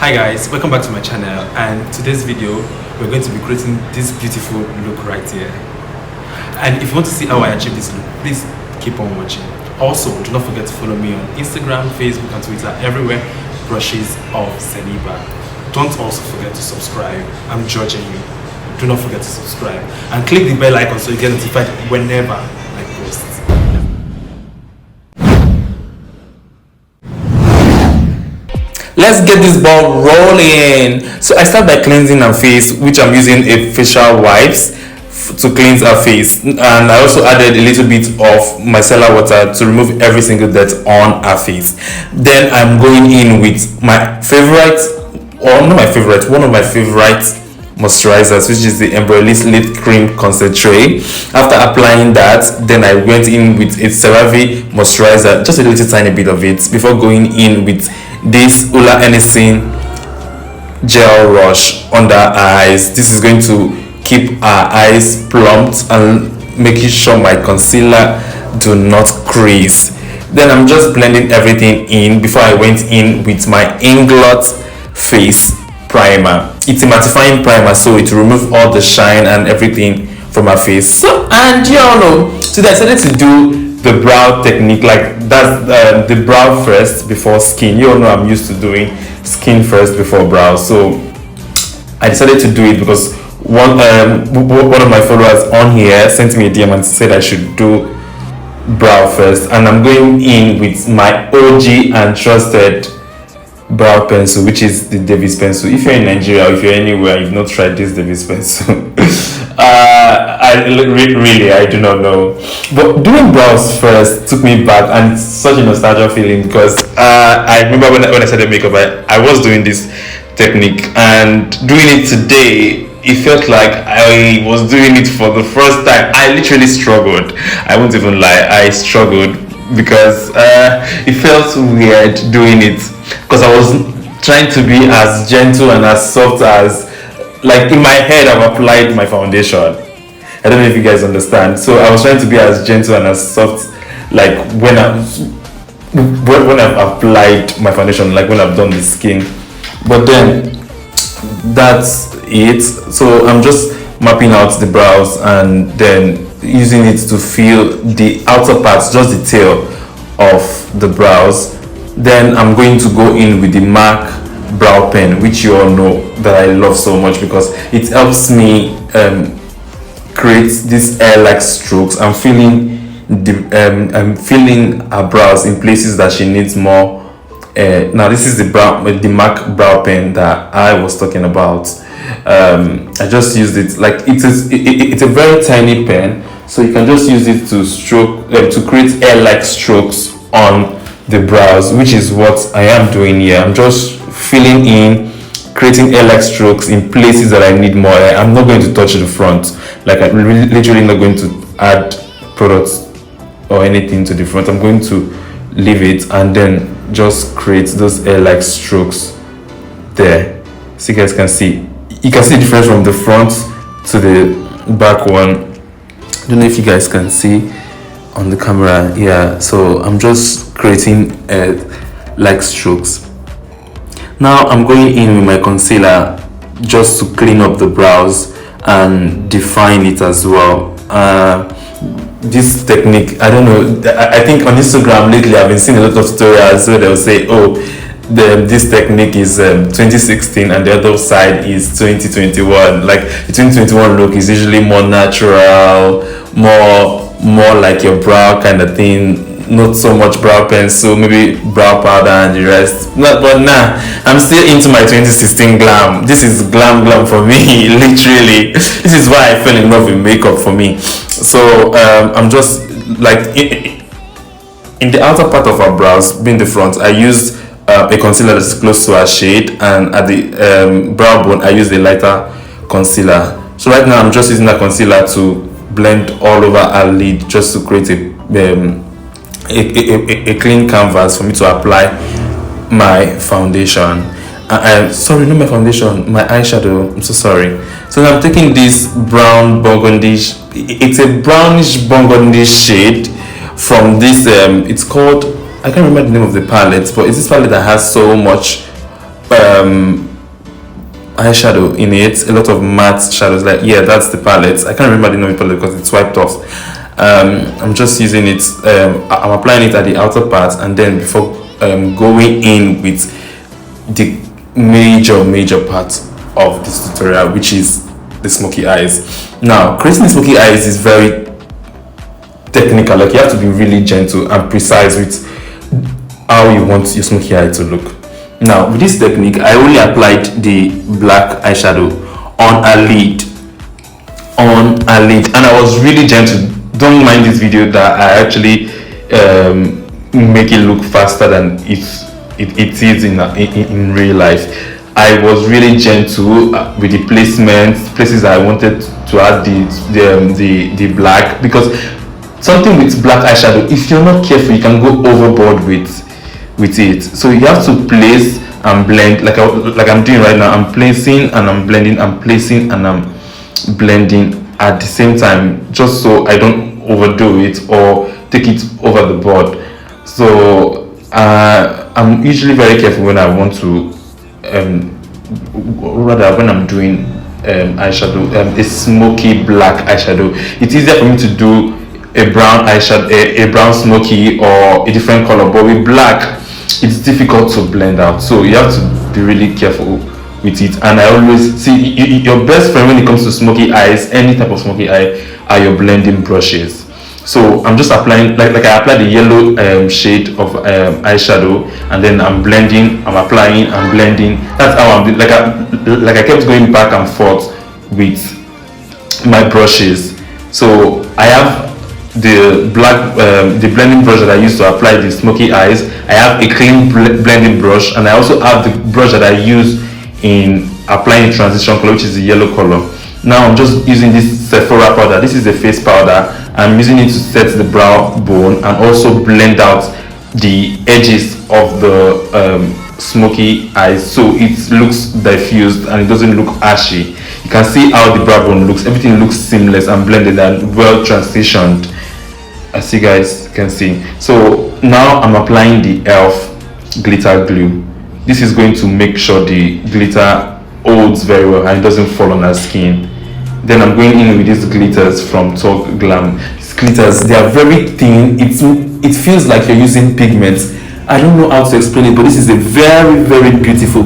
Hi guys, welcome back to my channel, and today's video we're going to be creating this beautiful look right here. And if you want to see how I achieve this look, please keep on watching. Also, do not forget to follow me on Instagram, Facebook and Twitter, everywhere, Brushesofzeniba. Don't also forget to subscribe. I'm judging you. Do not forget to subscribe and click the bell icon so you get notified whenever I post. Let's get this ball rolling. So I start by cleansing her face, which I'm using a facial wipes to cleanse her face, and I also added a little bit of micellar water to remove every single dirt on her face. Then I'm going in with my favorite, or not my favorite, one of my favorite moisturizers, which is the Eyebrow Lip Cream Concentrate. After applying that, then I went in with a CeraVe moisturizer, just a little tiny bit of it, before going in with this Ula Anything gel rush under our eyes. This is going to keep our eyes plumped and making sure my concealer do not crease. Then I'm just blending everything in before I went in with my Inglot face primer. It's a mattifying primer, so it will remove all the shine and everything from our face. So, and you all know, today I decided to do the brow technique, like that's the brow first before skin. You all know I'm used to doing skin first before brow, so I decided to do it because one of my followers on here sent me a DM and said I should do brow first, and I'm going in with my OG and trusted brow pencil, which is the Davis pencil. If you're in Nigeria or if you're anywhere you've not tried this Davis pencil, I do not know, but doing brows first took me back, and it's such a nostalgia feeling because I remember when I started makeup, I was doing this technique, and doing it today it felt like I was doing it for the first time. I literally struggled. I won't even lie, I struggled because it felt weird doing it, because I was trying to be as gentle and as soft as, like, in my head I've applied my foundation. I don't know if you guys understand. So I was trying to be as gentle and as soft, like when I've applied my foundation, like when I've done the skin. But then that's it. So I'm just mapping out the brows and then using it to feel the outer parts, just the tail of the brows. Then I'm going to go in with the MAC brow pen, which you all know that I love so much because it helps me create these hair-like strokes. I'm feeling her brows in places that she needs more. Now this is the MAC brow pen that I was talking about. I just used it, like it's a very tiny pen, so you can just use it to stroke to create hair-like strokes on the brows, which is what I am doing here. I'm just filling in, creating hair-like strokes in places that I need more hair. I'm not going to touch the front, like I'm literally not going to add products or anything to the front. I'm going to leave it and then just create those hair-like strokes there, so you guys can see. You can see the difference from the front to the back one. I don't know if you guys can see on the camera. Yeah, so I'm just creating like strokes. Now I'm going in with my concealer just to clean up the brows and define it as well. This technique, I don't know, I think on Instagram lately I've been seeing a lot of tutorials where they'll say, oh, this technique is 2016 and the other side is 2021. Like the 2021 look is usually more natural, more like your brow kind of thing, not so much brow pencil, maybe brow powder and the rest. But nah, I'm still into my 2016 glam. This is glam for me. Literally, this is why I fell in love with makeup for me. So I'm just like in the outer part of our brows, being the front, I used a concealer that's close to our shade, and at the brow bone I used a lighter concealer. So right now I'm just using that concealer to blend all over our lid, just to create a clean canvas for me to apply my foundation. Sorry, not my foundation, my eyeshadow. I'm so sorry. So now I'm taking this brown burgundish, it's a brownish burgundy shade from this it's called, I can't remember the name of the palette, but it's this palette that has so much eyeshadow in it, a lot of matte shadows. Like, yeah, that's the palette. I can't remember the name of the palette because it's wiped off. I'm just using it. I'm applying it at the outer part, and then before going in with the major part of this tutorial, which is the smoky eyes. Now, creating the smoky eyes is very technical. Like, you have to be really gentle and precise with how you want your smoky eye to look. Now, with this technique, I only applied the black eyeshadow on a lid, and I was really gentle. Don't mind this video that I actually make it look faster than it is in real life. I was really gentle with the places I wanted to add the black, because something with black eyeshadow, if you're not careful, you can go overboard with it. So you have to place and blend, like I'm doing right now. I'm placing and I'm blending, I'm placing and I'm blending at the same time, just so I don't overdo it or take it over the board. So I'm usually very careful when I want to rather when I'm doing eyeshadow, a smoky black eyeshadow. It's easier for me to do a brown eyeshadow, a brown smoky, or a different color, but with black it's difficult to blend out, so you have to be really careful with it. And I always see your best friend when it comes to smoky eyes, any type of smoky eye, are your blending brushes. So I'm just applying, like I applied the yellow shade of eyeshadow, and then I'm blending, I'm applying, I'm blending. That's how I'm like I kept going back and forth with my brushes. So I have the black the blending brush that I use to apply the smoky eyes. I have a clean blending brush, and I also have the brush that I use in applying transition color, which is the yellow color. Now I'm just using this Sephora powder. This is a face powder. I'm using it to set the brow bone and also blend out the edges of the smoky eyes, so it looks diffused and it doesn't look ashy. You can see how the brow bone looks. Everything looks seamless and blended and well transitioned, as you guys can see. So now I'm applying the e.l.f. glitter glue. This is going to make sure the glitter holds very well and it doesn't fall on our skin. Then I'm going in with these glitters from Talk Glam. These glitters, they are very thin. It feels like you're using pigments. I don't know how to explain it, but this is a very beautiful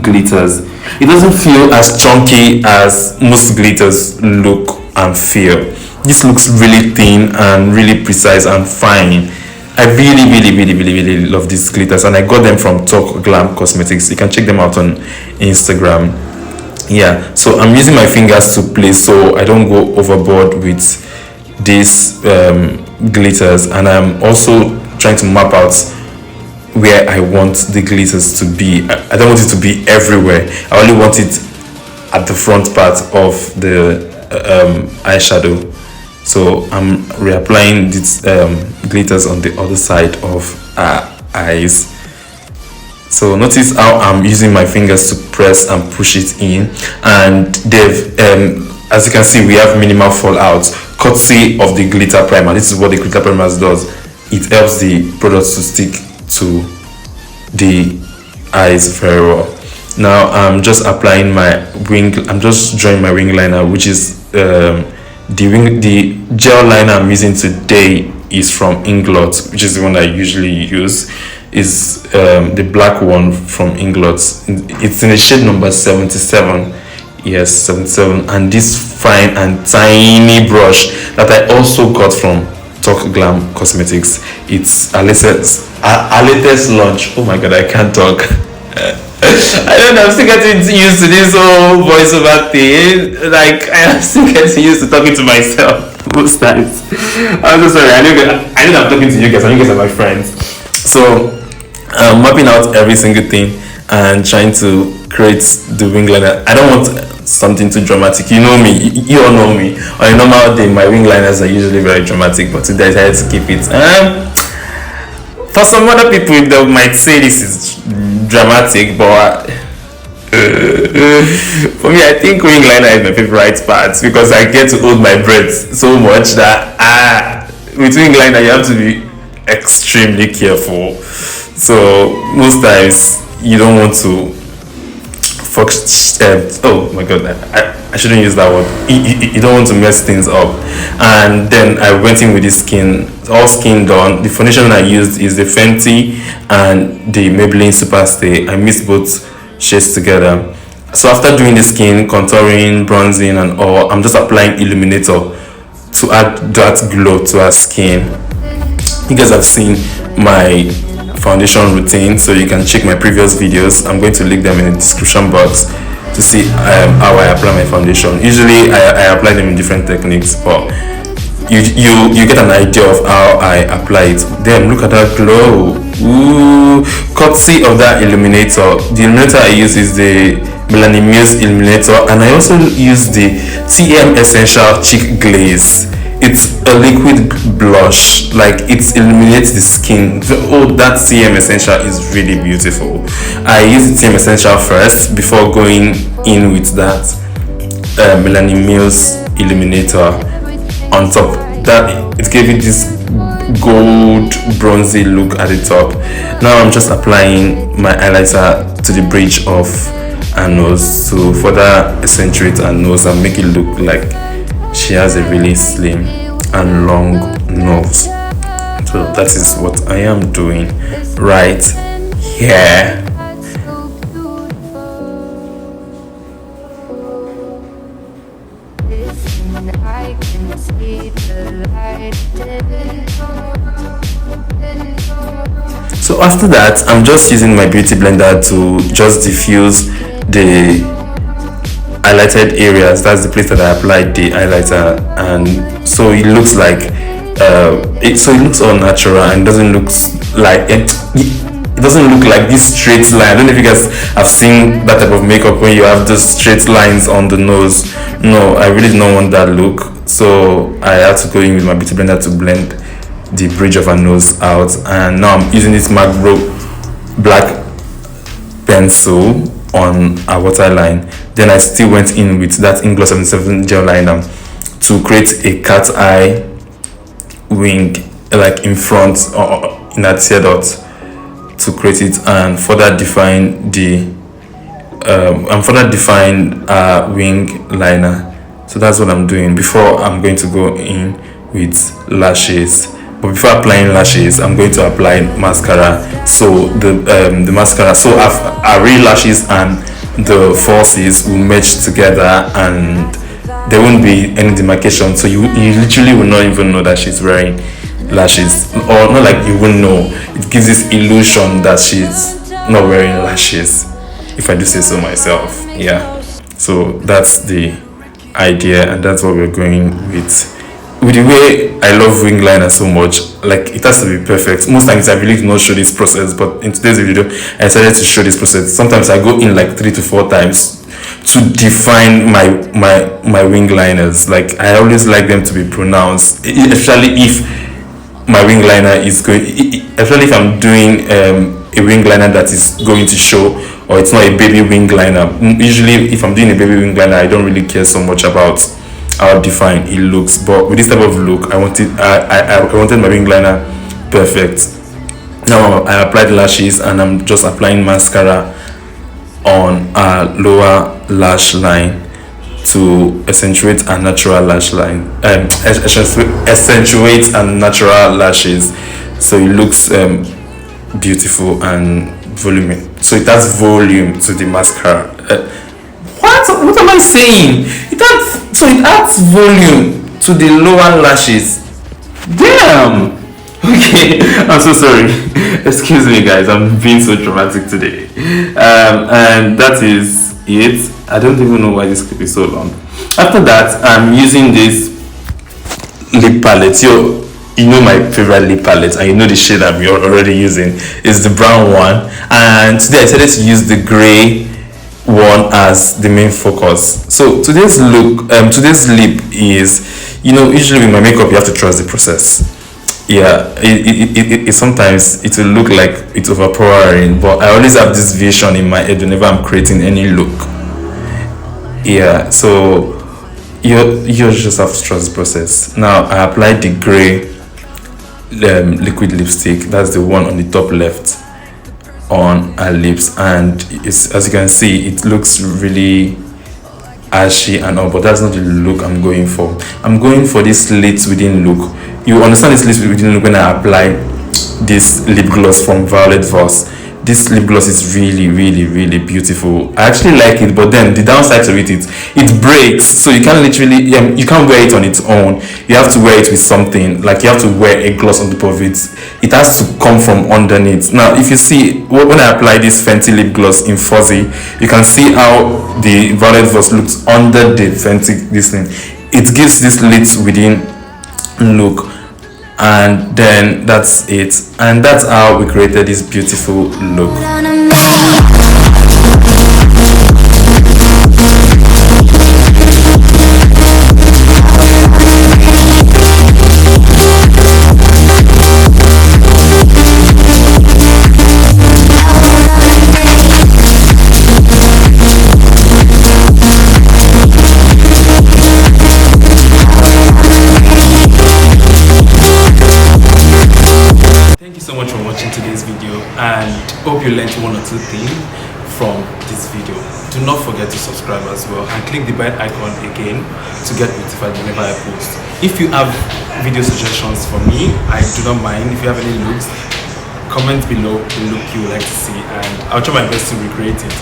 glitters. It doesn't feel as chunky as most glitters look and feel. This looks really thin and really precise and fine. I really love these glitters, and I got them from Talk Glam Cosmetics. You can check them out on Instagram. Yeah, so I'm using my fingers to place so I don't go overboard with these glitters, and I'm also trying to map out where I want the glitters to be. I don't want it to be everywhere. I only want it at the front part of the eyeshadow. So I'm reapplying these glitters on the other side of our eyes. So notice how I'm using my fingers to press and push it in, and they've as you can see, we have minimal fallout courtesy of the glitter primer. This is what the glitter primer does. It helps the product to stick to the eyes very well. Now I'm just applying my wing. I'm just drawing my wing liner, which is the gel liner I'm using today is from Inglot, which is the one I usually use. Is the black one from Inglot. It's in the shade number 77. Yes, 77. And this fine and tiny brush that I also got from Talk Glam Cosmetics. It's our latest launch. Oh my god, I can't talk. I don't know, I'm still getting used to this whole voiceover thing. Like, I'm still getting used to talking to myself most times. I'm so sorry. I know I'm talking to you guys, and you guys are my friends. So I'm mapping out every single thing and trying to create the wing liner. I don't want something too dramatic. You know me, you all know me. On a normal day, my wing liners are usually very dramatic, but today I decided to keep it. For some other people, they might say this is dramatic, but for me, I think wing liner is my favorite part because I get to hold my breath so much that with wing liner you have to be extremely careful. So most times you don't want to oh my god, I shouldn't use that word. You don't want to mess things up. And then I went in with the skin, all skin done. The foundation I used is the Fenty and the Maybelline Superstay. I mixed both shades together. So after doing the skin, contouring, bronzing and all, I'm just applying illuminator to add that glow to our skin. You guys have seen my foundation routine, so you can check my previous videos. I'm going to link them in the description box to see how I apply my foundation. Usually I apply them in different techniques, but you get an idea of how I apply it. Damn, look at that glow. Ooh, courtesy of that illuminator. The illuminator I use is the Melanin Muse illuminator, and I also use the TM Essential Cheek Glaze. It's a liquid blush, like it illuminates the skin. Oh, that TM Essential is really beautiful. I use the TM Essential first before going in with that Melanin Muse illuminator on top. That it gave it this gold bronzy look at the top. Now I'm just applying my highlighter to the bridge of her nose to further accentuate her nose and make it look like she has a really slim and long nose. So that is what I am doing right here. So after that, I'm just using my beauty blender to just diffuse the highlighted areas. That's the place that I applied the highlighter, and so it looks like it looks all natural and doesn't look like it doesn't look like this straight line. I don't know if you guys have seen that type of makeup when you have those straight lines on the nose. No, I really don't want that look, so I had to go in with my beauty blender to blend the bridge of her nose out. And now I'm using this Eyebrow black pencil on a waterline. Then I still went in with that Ingloss 77 gel liner to create a cat eye wing, like in front or in a tear dot, to create it and further define the wing liner. So that's what I'm doing before I'm going to go in with lashes. But before applying lashes, I'm going to apply mascara. So the mascara, so our real lashes and the falsies will merge together and there won't be any demarcation. So you literally will not even know that she's wearing lashes, or not like you won't know. It gives this illusion that she's not wearing lashes, if I do say so myself. Yeah. So that's the idea, and that's what we're going with. With the way I love wing liner so much, like it has to be perfect. Most times I really do not show this process, but in today's video I decided to show this process. Sometimes I go in like 3 to 4 times to define my wing liners. Like I always like them to be pronounced, especially if my wing liner is going, especially if I'm doing a wing liner that is going to show, or it's not a baby wing liner. Usually if I'm doing a baby wing liner, I don't really care so much about how defined it looks, but with this type of look, I wanted my wing liner perfect. Now I applied lashes and I'm just applying mascara on a lower lash line to accentuate a natural lash line, accentuate a natural lashes, so it looks beautiful and voluminous. So it adds volume to the mascara. What am I saying? It adds volume to the lower lashes. Damn. Okay, I'm so sorry. Excuse me, guys. I'm being so dramatic today. And that is it. I don't even know why this clip is so long. After that, I'm using this lip palette. You know my favorite lip palette, and you know the shade I'm already using is the brown one. And today I decided to use the gray one as the main focus. So today's lip is, usually with my makeup you have to trust the process. Yeah, it sometimes it will look like it's overpowering, but I always have this vision in my head whenever I'm creating any look. Yeah, so you just have to trust the process. Now I applied the gray liquid lipstick. That's the one on the top left. on her lips, and it's, as you can see, it looks really ashy and all, but that's not the look I'm going for. I'm going for this lit within look. You understand this lit within look when I apply this lip gloss from Violet Voss. This lip gloss is really beautiful. I actually like it, but then the downside to it breaks, so you can't literally you can't wear it on its own. You have to wear it with something, like you have to wear a gloss on top of it. It has to come from underneath. Now if you see when I apply this Fenty lip gloss in Fuzzy, you can see how the Violet Voss looks under the Fenty this thing. It gives this lit within look, and then that's it, and that's how we created this beautiful look. Today's video, and hope you learned one or two things from this video. Do not forget to subscribe as well, and click the bell icon again to get notified whenever I post. If you have video suggestions for me, I do not mind. If you have any looks, comment below the look you would like to see, and I'll try my best to recreate it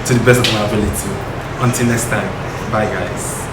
to the best of my ability. Until next time, bye guys.